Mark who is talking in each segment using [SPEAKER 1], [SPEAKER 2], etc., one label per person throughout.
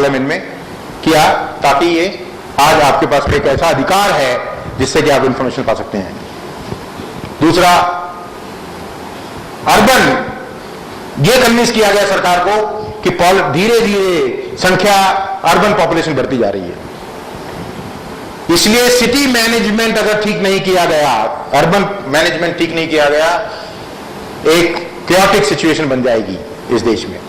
[SPEAKER 1] Parliament में किया, ताकि ये आज आपके पास एक ऐसा अधिकार है जिससे कि आप इंफॉर्मेशन पा सकते हैं। दूसरा, अर्बन, ये कन्विंस किया गया सरकार को कि धीरे धीरे संख्या अर्बन पॉपुलेशन बढ़ती जा रही है, इसलिए सिटी मैनेजमेंट अगर ठीक नहीं किया गया, अर्बन मैनेजमेंट ठीक नहीं किया गया, एक chaotic सिचुएशन बन जाएगी इस देश में।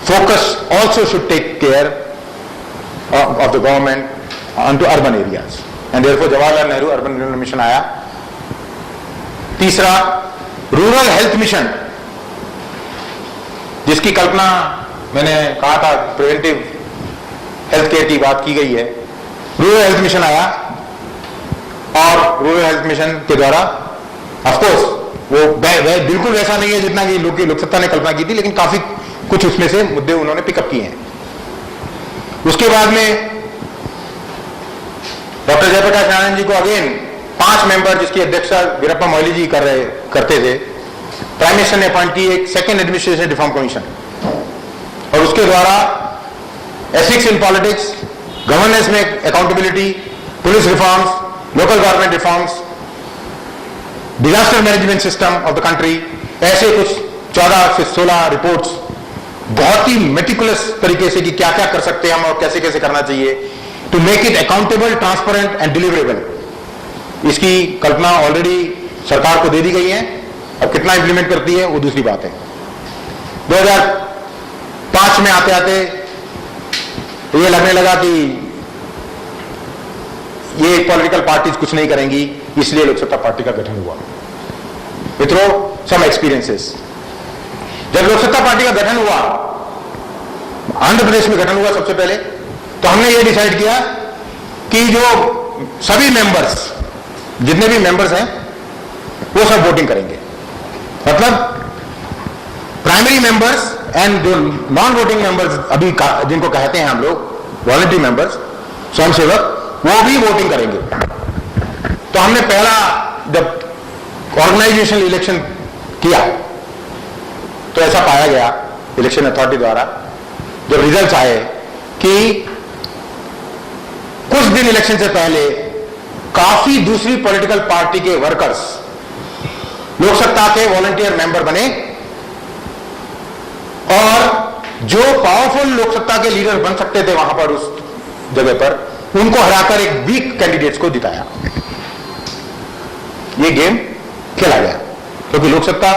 [SPEAKER 1] Focus also should take care of the government on to urban areas, and therefore Jawaharlal Nehru urban renewal mission आया। तीसरा, रूरल हेल्थ मिशन, जिसकी कल्पना मैंने कहा था, प्रिवेंटिव हेल्थ केयर की बात की गई है। रूरल हेल्थ मिशन आया, और रूरल हेल्थ मिशन के द्वारा ऑफकोर्स वो बिल्कुल वैसा नहीं है जितना कि लोक सत्ता ने कल्पना की थी, लेकिन काफी कुछ उसमें से मुद्दे उन्होंने पिकअप किए हैं। उसके बाद में डॉक्टर जयप्रकाश नारायण जी को अगेन 5 मेंबर, जिसकी अध्यक्षता वीरप्पा मोइली जी करते थे, प्राइम मिनिस्टर ने अपॉइंट की एक सेकेंड एडमिनिस्ट्रेशन रिफॉर्म कमीशन, और उसके द्वारा एथिक्स इन पॉलिटिक्स, गवर्नेंस में accountability, police reforms, local government reforms, disaster management system of the country, ऐसे कुछ 14 से 16 रिपोर्ट्स बहुत ही मेटिकुलस तरीके से कि क्या क्या कर सकते हैं हम और कैसे कैसे करना चाहिए, to make it accountable, transparent and deliverable. इसकी कल्पना ऑलरेडी सरकार को दे दी गई है, अब कितना इंप्लीमेंट करती है वो दूसरी बात है। 2005 में आते आते ये लगने लगा कि ये पॉलिटिकल पार्टीज कुछ नहीं करेंगी, इसलिए लोक सत्ता पार्टी का गठन हुआ। मित्रों, सम एक्सपीरियंसेस, जब लोक सत्ता पार्टी का गठन हुआ, आंध्र प्रदेश में गठन हुआ सबसे पहले, तो हमने ये डिसाइड किया कि जो सभी मेंबर्स, जितने भी मेंबर्स हैं, वो सब वोटिंग करेंगे। मतलब प्राइमरी मेंबर्स एंड जो नॉन वोटिंग मेंबर्स अभी जिनको कहते हैं हम लोग वॉलंटरी मेंबर्स, स्वयंसेवक, वो भी वोटिंग करेंगे। तो हमने पहला जब ऑर्गेनाइजेशनल इलेक्शन किया तो ऐसा पाया गया इलेक्शन अथॉरिटी द्वारा, जब रिजल्ट्स आए, कि कुछ दिन इलेक्शन से पहले काफी दूसरी पॉलिटिकल पार्टी के वर्कर्स लोक सत्ता के वॉलंटियर मेंबर बने, और जो पावरफुल लोक सत्ता के लीडर बन सकते थे वहां पर, उस जगह पर, उनको हराकर एक वीक कैंडिडेट्स को जिताया। ये गेम खेला गया, क्योंकि लोक सत्ता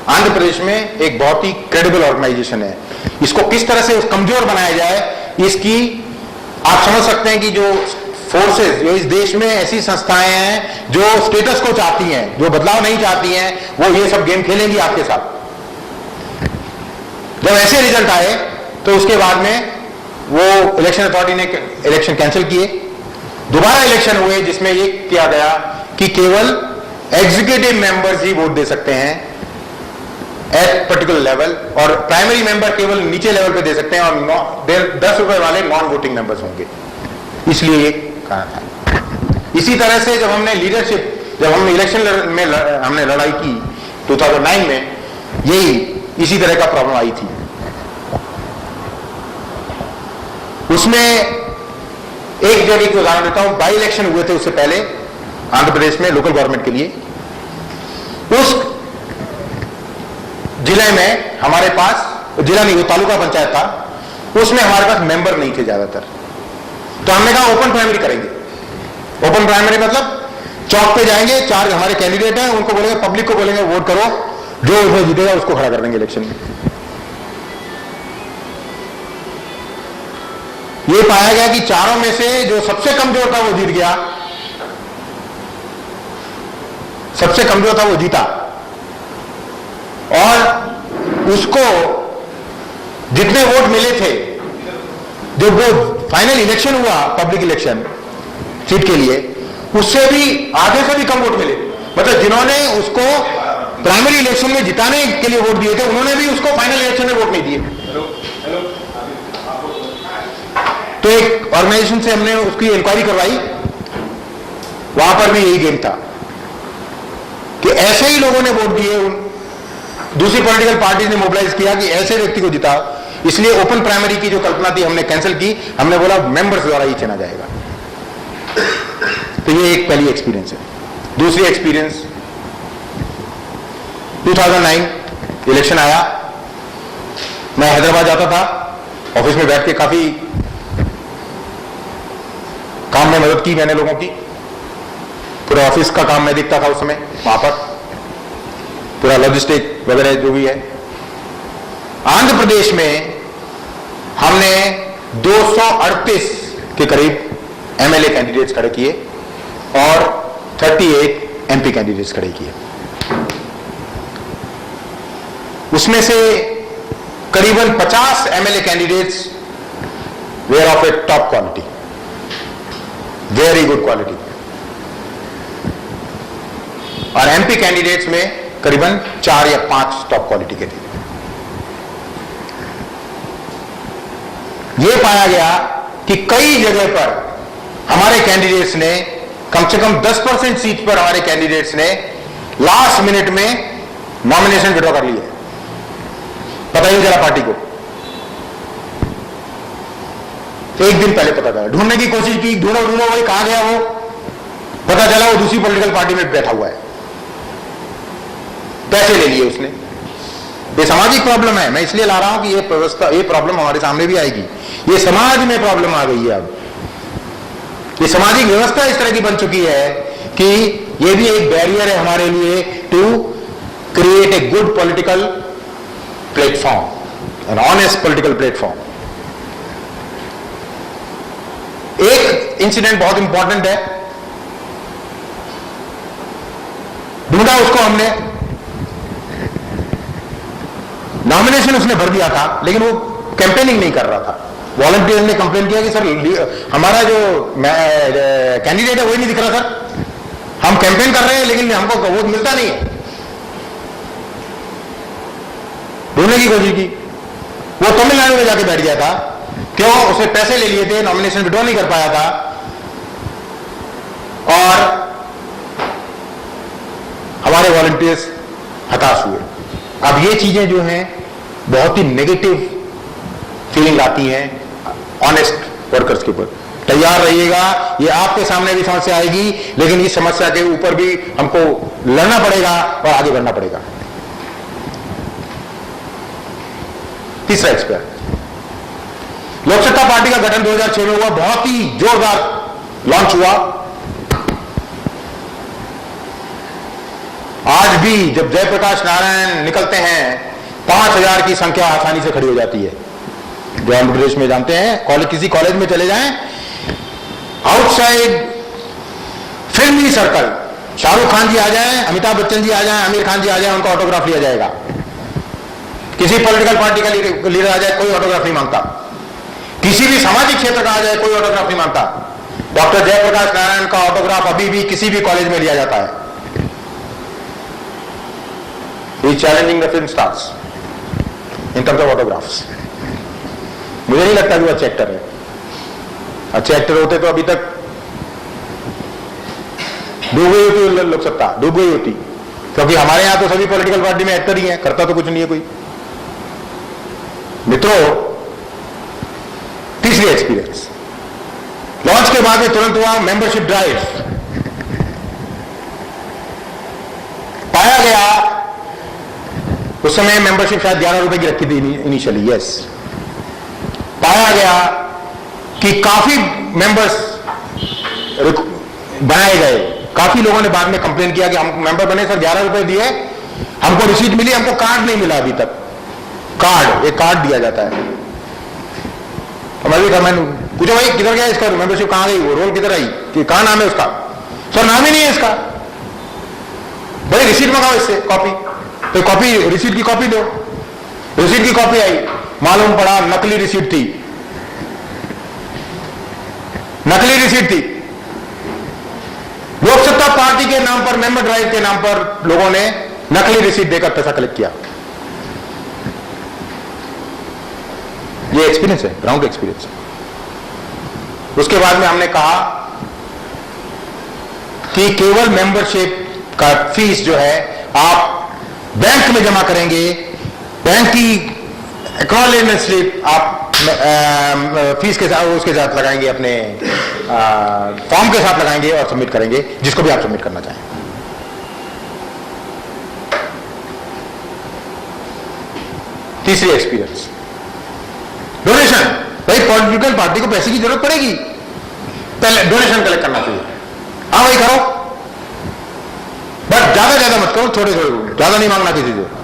[SPEAKER 1] आंध्र प्रदेश में एक बहुत ही क्रेडिबल ऑर्गेनाइजेशन है। इसको किस तरह से कमजोर बनाया जाए, इसकी आप समझ सकते हैं कि जो फोर्सेस, जो इस देश में ऐसी संस्थाएं हैं जो स्टेटस को चाहती हैं, जो बदलाव नहीं चाहती हैं, वो ये सब गेम खेलेंगी आपके साथ। जब ऐसे रिजल्ट आए तो उसके बाद में वो इलेक्शन अथॉरिटी ने इलेक्शन कैंसिल किए, दोबारा इलेक्शन हुए, जिसमें ये किया गया कि केवल एग्जीक्यूटिव मेंबर्स ही वोट दे सकते हैं एट पर्टिकुलर लेवल, और प्राइमरी मेंबर केवल नीचे लेवल पे दे सकते हैं, और 10 रुपए वाले नॉन वोटिंग मेंबर्स होंगे, इसलिए ये कहा था। इसी तरह से जब हमने लीडरशिप, जब हम इलेक्शन में हमने लड़ाई की 2009 में, यही इसी तरह का प्रॉब्लम आई थी। उसमें एक जगह की उदाहरण देता हूं, बाई इलेक्शन हुए थे उससे पहले आंध्र प्रदेश में लोकल गवर्नमेंट के लिए। उस जिले में हमारे पास, जिला नहीं वो तालुका पंचायत था, उसमें हमारे पास मेंबर नहीं थे ज्यादातर, तो हमने कहा ओपन प्राइमरी करेंगे। ओपन प्राइमरी मतलब चौक पे जाएंगे, 4 हमारे कैंडिडेट हैं, उनको बोलेंगे, पब्लिक को बोलेंगे वोट करो, जो उसमें जीतेगा उसको खड़ा कर देंगे इलेक्शन में। ये पाया गया कि चारों में से जो सबसे कमजोर था वो जीत गया, सबसे कमजोर था वो जीता, और उसको जितने वोट मिले थे, जब वो फाइनल इलेक्शन हुआ, पब्लिक इलेक्शन सीट के लिए, उससे भी आधे से भी कम वोट मिले। मतलब जिन्होंने उसको प्राइमरी इलेक्शन में जिताने के लिए वोट दिए थे, उन्होंने भी उसको फाइनल इलेक्शन में वोट नहीं दिए। तो एक ऑर्गेनाइजेशन से हमने उसकी इंक्वायरी करवाई, वहां पर भी यही गेम था कि ऐसे ही लोगों ने वोट दिए, दूसरी पॉलिटिकल पार्टी ने मोबिलाइज किया कि ऐसे व्यक्ति को जिताओ, इसलिए ओपन प्राइमरी की जो कल्पना थी हमने कैंसिल की, हमने बोला मेंबर्स द्वारा ही चुना जाएगा। तो ये एक पहली एक्सपीरियंस है। दूसरी एक्सपीरियंस 2009 इलेक्शन आया, मैं हैदराबाद जाता था, ऑफिस में बैठ के काफी काम में मदद की मैंने लोगों की, पूरा ऑफिस का काम मैं देखता था उस समय वहां पर, पूरा लॉजिस्टिक वगैरह जो भी है। आंध्र प्रदेश में हमने 238 के करीब एमएलए कैंडिडेट्स खड़े किए और 38 एमपी कैंडिडेट्स खड़े किए। उसमें से करीबन 50 MLA candidates were of a top quality, very good quality, और एमपी कैंडिडेट्स में करीबन 4 या 5 टॉप क्वालिटी के थे। यह पाया गया कि कई जगह पर हमारे कैंडिडेट्स ने कम से कम 10% सीट पर हमारे कैंडिडेट्स ने लास्ट मिनट में नॉमिनेशन विड्रॉ कर लिया, पता ही नहीं चला पार्टी को। एक दिन पहले पता चला, ढूंढने की कोशिश की, ढूंढो भाई कहां गया वो, पता चला वो दूसरी पॉलिटिकल पार्टी में बैठा हुआ है, पैसे ले लिए उसने। ये सामाजिक प्रॉब्लम है, मैं इसलिए ला रहा हूं कि ये व्यवस्था, ये प्रॉब्लम हमारे सामने भी आएगी। ये समाज में प्रॉब्लम आ गई है। अब ये सामाजिक व्यवस्था इस तरह की बन चुकी है कि ये भी एक बैरियर है हमारे लिए to create a good political platform, an honest political platform. एक इंसिडेंट बहुत इंपॉर्टेंट है, ढूंढा उसको हमने, नॉमिनेशन उसने भर दिया था लेकिन वो कैंपेनिंग नहीं कर रहा था। वॉलंटियर ने कंप्लेन किया कि सर हमारा जो कैंडिडेट है वही नहीं दिख रहा सर, हम कैंपेन कर रहे हैं लेकिन हमको वोट मिलता नहीं है। ढूंढने की कोशिश की, वो तमिलनाडु में जाके बैठ गया था। क्यों? उसने पैसे ले लिए थे, नॉमिनेशन विड्रॉ नहीं कर पाया था और हमारे वॉलंटियर्स हताश हुए। अब ये चीजें जो हैं बहुत ही नेगेटिव फीलिंग आती हैं ऑनेस्ट वर्कर्स के ऊपर। तैयार रहिएगा, ये आपके सामने भी समस्या आएगी लेकिन इस समस्या के ऊपर भी हमको लड़ना पड़ेगा और आगे बढ़ना पड़ेगा। तीसरा एक्सपेरिमेंट, लोक सत्ता पार्टी का गठन 2006 में हुआ, बहुत ही जोरदार लॉन्च हुआ। आज भी जब जयप्रकाश नारायण निकलते हैं 5000 की संख्या आसानी से खड़ी हो जाती है। जो आंध्र प्रदेश में जानते हैं, किसी कॉलेज में चले जाएं, आउटसाइड फिल्मी सर्कल, शाहरुख खान जी आ जाएं, अमिताभ बच्चन जी आ जाएं, आमिर खान जी आ जाएं, उनका ऑटोग्राफ लिया जाएगा। किसी पॉलिटिकल पार्टी का लीडर आ जाए, कोई ऑटोग्राफ नहीं मांगता। किसी भी सामाजिक क्षेत्र का आ जाए, कोई ऑटोग्राफ नहीं मांगता। डॉक्टर जयप्रकाश नारायण का ऑटोग्राफ अभी भी किसी भी कॉलेज में लिया जाता है। He is challenging the film stars in terms of autographs. मुझे नहीं लगता कि वो अच्छे एक्टर है। अच्छे एक्टर होते तो अभी तक डूब गई होती लोक सत्ता, डूब गई होती, क्योंकि हमारे यहां तो सभी पॉलिटिकल पार्टी में एक्टर ही है, करता तो कुछ नहीं है कोई। मित्रों, तीसरी एक्सपीरियंस, लॉन्च के बाद में तुरंत हुआ मेंबरशिप ड्राइव। पाया गया उस समय मेंबरशिप शायद 11 रुपए की रखी थी इनिशियली, यस। पाया गया कि काफी मेंबर्स बनाए गए। काफी लोगों ने बाद में कंप्लेन किया कि हम मेंबर बने सर, 11 रुपए दिए, हमको रिसीट मिली, हमको कार्ड नहीं मिला अभी तक। कार्ड, एक कार्ड दिया जाता है। हमारी मैंने पूछा भाई किधर गया इसका मेंबरशिप, कहां गई, वो रोल किधर आई, कि कहां नाम है उसका? सर नाम ही नहीं है इसका। भाई रिसीट मंगाओ इससे कॉपी, तो कॉपी, रिसीट की कॉपी दो। रिसीट की कॉपी आई, मालूम पड़ा नकली रिसीट थी, नकली रिसीट थी। लोक सत्ता पार्टी के नाम पर, मेंबर ड्राइव के नाम पर लोगों ने नकली रिसीट देकर पैसा कलेक्ट किया। ये एक्सपीरियंस है, ग्राउंड एक्सपीरियंस है। उसके बाद में हमने कहा कि केवल मेंबरशिप का फीस जो है आप बैंक में जमा करेंगे, बैंक की एक्नॉलेजमेंट स्लिप आप फीस के साथ उसके साथ लगाएंगे, अपने फॉर्म के साथ लगाएंगे और सबमिट करेंगे, जिसको भी आप सबमिट करना चाहें। तीसरी एक्सपीरियंस, डोनेशन। भाई पॉलिटिकल पार्टी को पैसे की जरूरत पड़ेगी, पहले डोनेशन कलेक्ट करना चाहिए। हाँ भाई करो, बट ज्यादा मत करो, थोड़े ज्यादा नहीं मांगना किसी से।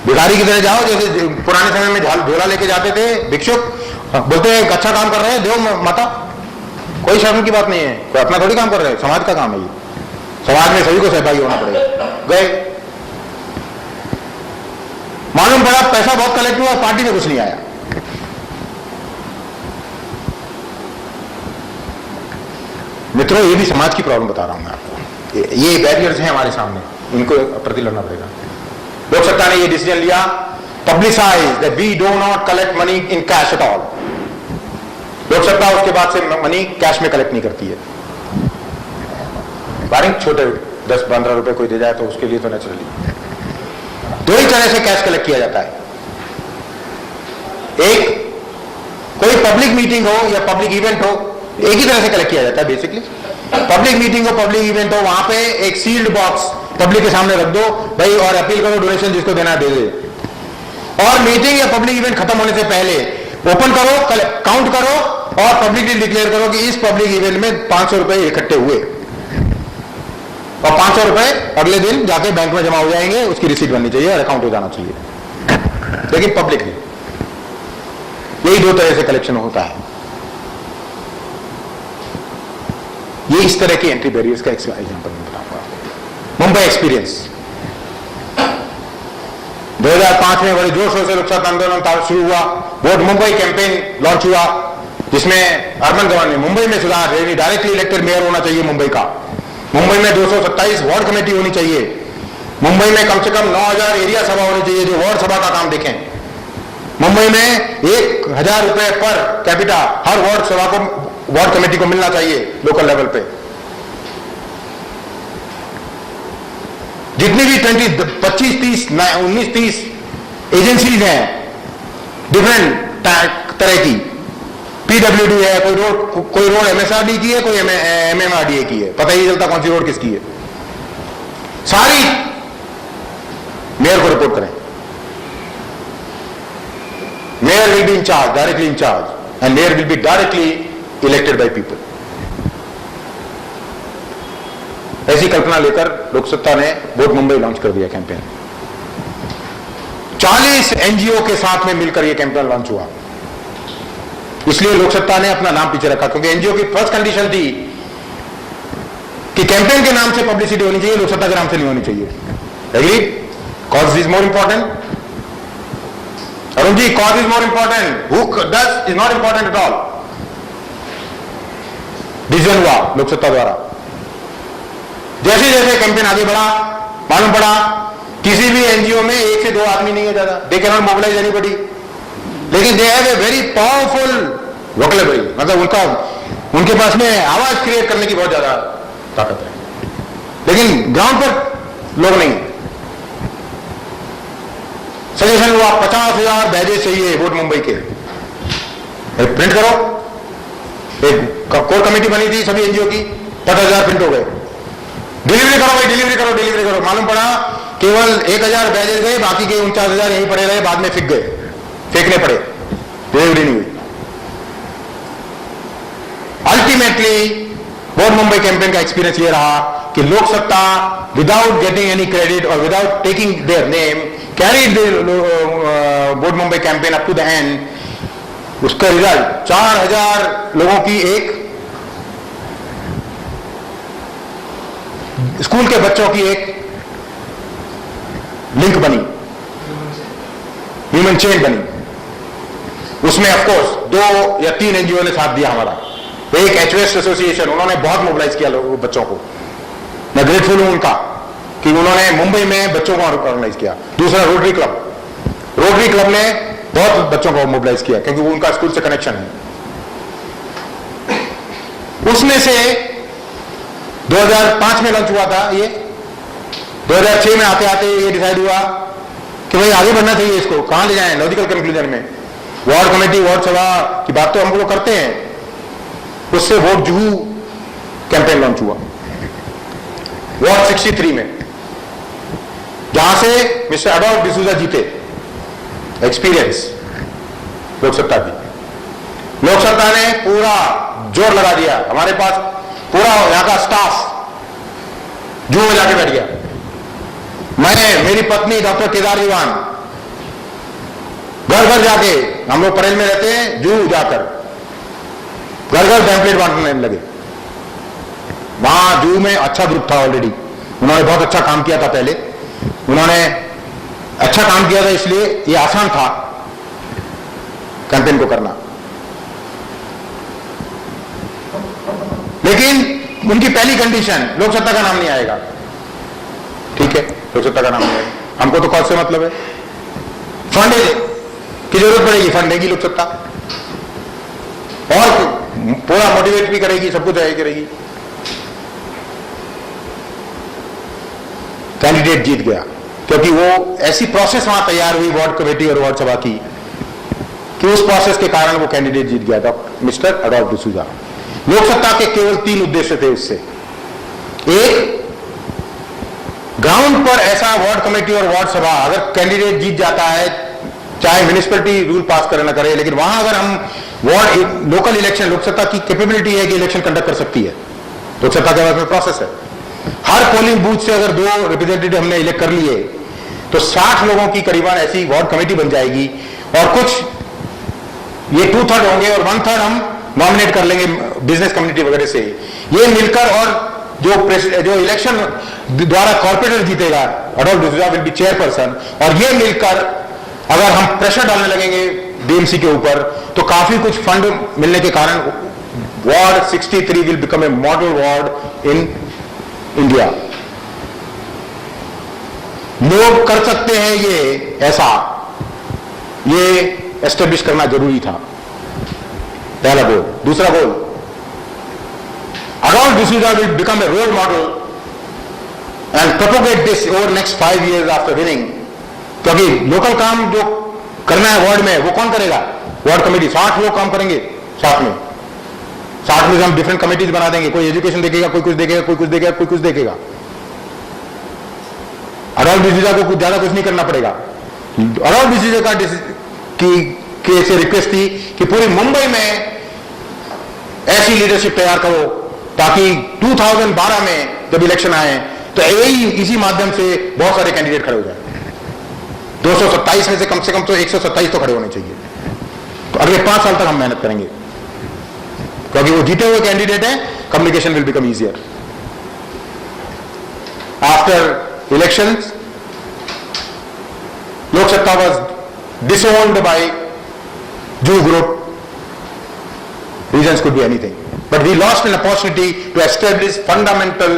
[SPEAKER 1] भिखारी की तरह जाओ, जैसे पुराने समय में झोला लेके जाते थे भिक्षुक, बोलते हैं अच्छा काम कर रहे हैं, दो माता, कोई शर्म की बात नहीं है, कोई अपना थोड़ी काम कर रहे हैं, समाज का काम है ये, समाज में सभी को सहभागी होना पड़ेगा। गए, मालूम पड़ा पैसा बहुत कलेक्ट हुआ, पार्टी में कुछ नहीं आया। मित्रों, ये भी समाज की प्रॉब्लम बता रहा हूं मैं आपको, ये बैरियर्स हैं हमारे सामने, इनको प्रति लड़ना पड़ेगा। लोक सत्ता ने ये डिसीजन लिया, publicise that we do not collect money in cash at all. Lok Satta उसके बाद से मनी कैश में कलेक्ट नहीं करती है। बारिंग छोटे 10-15 रुपए कोई दे जाए तो उसके लिए तो नेचुरली दो ही तरह से कैश कलेक्ट किया जाता है। एक, कोई पब्लिक मीटिंग हो या पब्लिक इवेंट हो, एक ही तरह से कलेक्ट किया जाता है बेसिकली। पब्लिक मीटिंग हो, पब्लिक इवेंट हो, वहां पे एक सील्ड बॉक्स पब्लिक के सामने रख दो भाई, और अपील करो डोनेशन जिसको देना दे दे। और मीटिंग या पब्लिक इवेंट खत्म होने से पहले ओपन करो, काउंट करो और पब्लिकली डिक्लेयर करो कि इस पब्लिक इवेंट में 500 रुपए इकट्ठे हुए, और 500 रुपए अगले दिन जाके बैंक में जमा हो जाएंगे, उसकी रिसीट बननी चाहिए और अकाउंट हो जाना चाहिए। लेकिन पब्लिकली यही दो तरह से कलेक्शन होता है। ये इस तरह की एंट्री बैरियर्स का एग्जांपल मैं बताऊंगा। मुंबई एक्सपीरियंस, 2005 में बड़े जोर शोर से लोक सत्ता आंदोलन शुरू हुआ, वोट मुंबई कैंपेन लॉन्च हुआ, जिसमें अर्बन गवर्नमेंट, मुंबई में सुधार, यानी डायरेक्टली इलेक्टेड मेयर होना चाहिए मुंबई का, मुंबई में 227 वार्ड कमेटी होनी चाहिए, मुंबई में कम से कम 9000 एरिया सभा होनी चाहिए जो वार्ड सभा का काम देखें, मुंबई में 1000 रुपए पर कैपिटा हर वार्ड सभा को, वार्ड कमेटी को मिलना चाहिए लोकल लेवल पे। जितनी भी 25-30 19-30 एजेंसीज हैं डिफरेंट तरह की, पीडब्ल्यूडी है, कोई रोड एमएसआरडी की है, कोई एमएमआरडीए की है, पता ही चलता कौन सी रोड किसकी है, सारी मेयर को रिपोर्ट करें। Mayor will be in charge, directly in charge, and mayor will be directly elected by people. ऐसी कल्पना लेकर लोक सत्ता ने वोट मुंबई लॉन्च कर दिया कैंपेन। 40 एनजीओ के साथ में मिलकर यह कैंपेन लॉन्च हुआ। इसलिए लोक सत्ता ने अपना नाम पीछे रखा, क्योंकि एनजीओ की फर्स्ट कंडीशन थी कि कैंपेन के नाम से पब्लिसिटी होनी चाहिए, लोक सत्ता के नाम से नहीं होनी चाहिए। Agreed? Cause is more important. Arun ji, cause is more important, who does is not important at all. Decision हुआ लोक सत्ता द्वारा। जैसे जैसे कैंपेन आगे बढ़ा, मालूम पड़ा किसी भी एनजीओ में 1 से 2 आदमी नहीं है ज्यादा, they can not mobilize anybody, लेकिन they have a very powerful vocabulary, मतलब उनके पास में आवाज क्रिएट करने की बहुत ज्यादा ताकत है, लेकिन ग्राउंड पर लोग नहीं। सजेशन हुआ 50,000 बैजेस चाहिए वोट मुंबई के, प्रिंट करो। एक कोर कमेटी बनी थी सभी एनजीओ की, 50,000 प्रिंट हो गए। डिलीवरी करो भाई, डिलीवरी करो, डिलीवरी करो। मालूम पड़ा केवल 1000 बैजेस गए, बाकी के 49,000 यहीं पड़े रहे, बाद में फेंक गए, फेंकने पड़े, डिलीवरी नहीं हुई। अल्टीमेटली वोट मुंबई कैंपेन का एक्सपीरियंस ये रहा कि Lok Satta without getting any credit और without taking their name carried vote Mumbai campaign up to the end. उसका रिजल्ट 4000 लोगों की एक स्कूल के बच्चों की एक लिंक बनी, ह्यूमन चेन बनी। उसमें ऑफ कोर्स 2 या 3 एनजीओ ने साथ दिया हमारा। एक एचवेस्ट एसोसिएशन, उन्होंने बहुत मोबिलाइज किया बच्चों को, मैं ग्रेटफुल हूं उनका कि उन्होंने मुंबई में बच्चों को ऑर्गेनाइज किया। दूसरा रोटरी क्लब ने बहुत बच्चों को मोबिलाइज किया, क्योंकि वो उनका स्कूल से कनेक्शन है। उसमें से 2005 में लॉन्च हुआ था ये, 2006 में आते आते ये डिसाइड हुआ कि भाई आगे बढ़ना चाहिए, इसको कहां ले जाएं लॉजिकल कंक्लूजन में। वार्ड कमेटी, वार्ड सभा की बात तो हम लोग करते हैं, उससे वोट जुहू कैंपेन लॉन्च हुआ वार्ड 63 में, जहां से मिस्टर एडोल्फ डिसूजा जीते। एक्सपीरियंस लोकसत्ता की, लोकसत्ता ने पूरा जोर लगा दिया, हमारे पास पूरा यहां का स्टाफ जुहू में जाके बैठ गया। मैं, मेरी पत्नी डॉक्टर केदार दीवान घर घर जाके, हम लोग परेल में रहते हैं, जुहू जाकर घर घर पैम्पलेट बांटने लगे। वहां जुहू में अच्छा ग्रुप था ऑलरेडी, उन्होंने बहुत अच्छा काम किया था पहले, उन्होंने अच्छा काम किया था, इसलिए ये आसान था कैंपेन को करना। लेकिन उनकी पहली कंडीशन, लोकसत्ता का नाम नहीं आएगा। ठीक है, लोकसत्ता का नाम नहीं आएगा, हमको तो कौन से मतलब है, फंड की जरूरत पड़ेगी, फंड देगी लोकसत्ता, और पूरा मोटिवेट भी करेगी, सब कुछ करेगी। कैंडिडेट जीत गया, क्योंकि वो ऐसी प्रोसेस वहां तैयार हुई वार्ड कमेटी और वार्ड सभा की, कि उस प्रोसेस के कारण वो कैंडिडेट जीत गया, doctor mister Adolf D'Souza. Loksatta के केवल 3 उद्देश्य थे उससे। एक, ग्राउंड पर ऐसा वार्ड कमेटी और वार्ड सभा, अगर कैंडिडेट जीत जाता है, चाहे म्युनिसिपैलिटी रूल पास करे ना करे, लेकिन वहां अगर हम वार्ड लोकल इलेक्शन, लोकसत्ता की कैपेबिलिटी है कि इलेक्शन कंडक्ट कर सकती है, लोकसत्ता के बाद में प्रोसेस है। हर पोलिंग बूथ से अगर 2 रिप्रेजेंटेटिव हमने इलेक्ट कर लिए, तो 60 लोगों की करीबन ऐसी वार्ड कमेटी बन जाएगी, और कुछ ये 2/3 होंगे और 1/3 हम नॉमिनेट कर लेंगे बिजनेस कम्युनिटी वगैरह से। ये मिलकर, और जो इलेक्शन द्वारा कॉर्पोरेटर जीतेगा, Adolf D'Souza will be chairperson, और ये मिलकर अगर हम प्रेशर डालने लगेंगे बीएमसी के ऊपर, तो काफी कुछ फंड मिलने के कारण ward 63 will become A model ward in India. लोग कर सकते हैं ये, ऐसा ये एस्टेब्लिश करना जरूरी था, पहला गोल। दूसरा goal, Adolf D'Souza will become a role model and propogate this over next 5 years after winning. क्योंकि लोकल काम जो करना है वार्ड में, वो कौन करेगा, वार्ड कमेटी, 60 लोग काम करेंगे साथ में। 60 में हम डिफरेंट कमेटीज बना देंगे, कोई एजुकेशन देखेगा, कोई कुछ देखेगा, कोई कुछ देखेगा, कोई कुछ देखेगा। एडोल्फ डिसूजा को कुछ ज्यादा कुछ नहीं करना पड़ेगा। एडोल्फ डिसूजा की से रिक्वेस्ट थी कि पूरी मुंबई में ऐसी लीडरशिप तैयार करो, ताकि 2012 में जब इलेक्शन आए, तो इसी माध्यम से बहुत सारे कैंडिडेट खड़े हो जाए। 227 में से कम तो 127 तो खड़े होने चाहिए। तो अगले 5 साल तक हम मेहनत करेंगे, क्योंकि वो जीते हुए कैंडिडेट हैं, communication will become easier. After elections, Loksatta was disowned by Jew group. Reasons could be anything, but we lost an opportunity to establish fundamental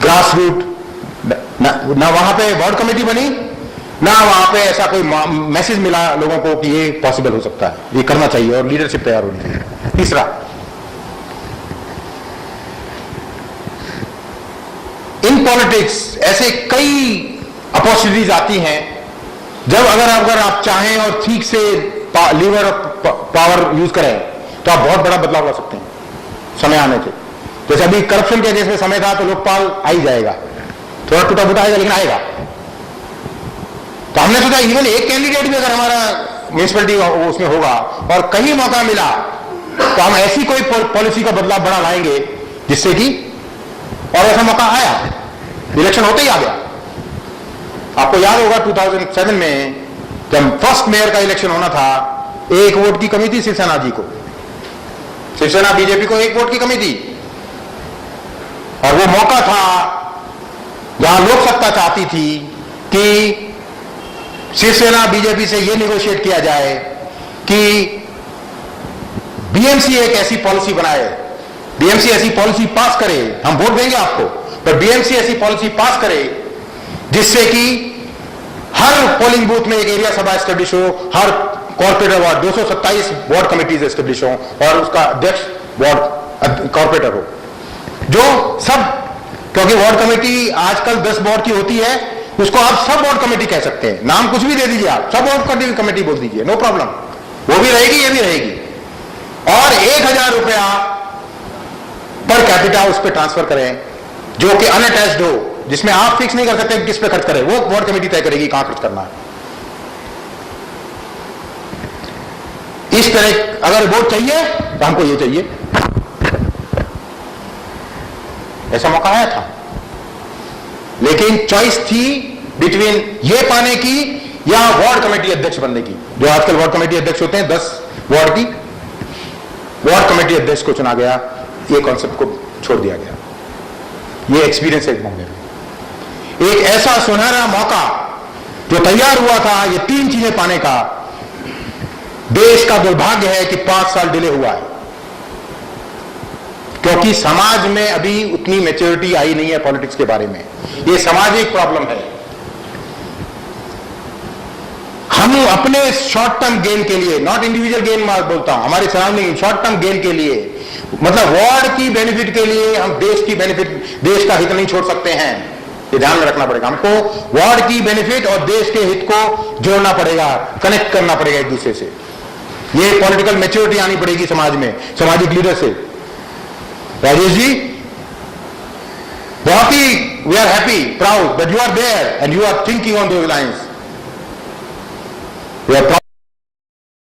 [SPEAKER 1] grassroots. ना वहां पे वार्ड कमेटी बनी, ना वहां पे ऐसा कोई मैसेज मिला लोगों को कि ये पॉसिबल हो सकता है, ये करना चाहिए, और लीडरशिप तैयार होनी चाहिए। तीसरा, इन पॉलिटिक्स ऐसे कई अपॉर्चुनिटीज आती हैं, जब अगर आप चाहें और ठीक से लीवर ऑफ पावर यूज करें, तो आप बहुत बड़ा बदलाव ला सकते हैं समय आने के। जैसे अभी करप्शन के केस में समय था, तो लोकपाल आ ही जाएगा, थोड़ा टूटा फूटा आएगा, लेकिन आएगा। तो हमने सोचा इवन एक कैंडिडेट भी अगर हमारा म्यूनिसिपैलिटी उसमें होगा और कहीं मौका मिला, तो हम ऐसी कोई पॉलिसी का बदलाव बड़ा लाएंगे जिससे कि, और ऐसा मौका आया, इलेक्शन होते ही आ गया। आपको याद होगा 2007 में जब फर्स्ट मेयर का इलेक्शन होना था, 1 वोट की कमी थी शिवसेना जी को, शिवसेना बीजेपी को 1 वोट की कमी थी, और वो मौका था जहां लोकसत्ता चाहती थी कि शिवसेना बीजेपी से ये नेगोशिएट किया जाए कि बीएमसी एक ऐसी पॉलिसी बनाए, बीएमसी ऐसी पॉलिसी पास करे, हम वोट देंगे आपको, पर बीएमसी ऐसी पॉलिसी पास करे जिससे कि हर पोलिंग बूथ में एक एरिया सभा एस्टेब्लिश हो, हर corporator ward 227 ward committees establish हो, और उसका अध्यक्ष वार्ड कॉर्पोरेटर हो, जो सब, क्योंकि वार्ड कमेटी आजकल 10 वार्ड की होती है, उसको आप सब वार्ड कमेटी कह सकते हैं, नाम कुछ भी दे दीजिए, आप सब वार्ड कमेटी बोल दीजिए, नो प्रॉब्लम, वो भी रहेगी ये भी रहेगी। और 1,000 रुपया पर कैपिटा उस पर ट्रांसफर करें जो कि अनअटैच्ड हो, जिसमें आप फिक्स नहीं कर सकते किस पे खर्च करें, वो वार्ड कमेटी तय करेगी कहां खर्च करना है। इस तरह अगर वोट चाहिए तो हमको ये चाहिए, ऐसा मौका आया था, लेकिन चॉइस थी बिटवीन ये पाने की या वार्ड कमेटी अध्यक्ष बनने की। जो आजकल वार्ड कमेटी अध्यक्ष होते हैं 10 वार्ड की, वार्ड कमेटी अध्यक्ष को चुना गया, ये कॉन्सेप्ट को छोड़ दिया गया। ये एक्सपीरियंस है एक मामले में, एक ऐसा सुनहरा मौका जो तैयार हुआ था ये 3 चीजें पाने का, देश का दुर्भाग्य है कि 5 साल डिले हुआ है, क्योंकि समाज में अभी उतनी मैच्योरिटी आई नहीं है पॉलिटिक्स के बारे में। ये सामाजिक प्रॉब्लम है। हम अपने शॉर्ट टर्म गेन के लिए, नॉट इंडिविजुअल गेन बोलता हूं, हमारे सराउंडिंग शॉर्ट टर्म गेन के लिए, मतलब वार्ड की बेनिफिट के लिए हम देश की बेनिफिट, देश का हित नहीं छोड़ सकते हैं। ये ध्यान में रखना पड़ेगा हमको, वार्ड की बेनिफिट और देश के हित को जोड़ना पड़ेगा, कनेक्ट करना पड़ेगा एक दूसरे से। ये पॉलिटिकल मैच्योरिटी आनी पड़ेगी समाज में, सामाजिक लीडरशिप। राजेश जी, बहुत ही we are happy, proud that you are there and you are thinking on those lines. We are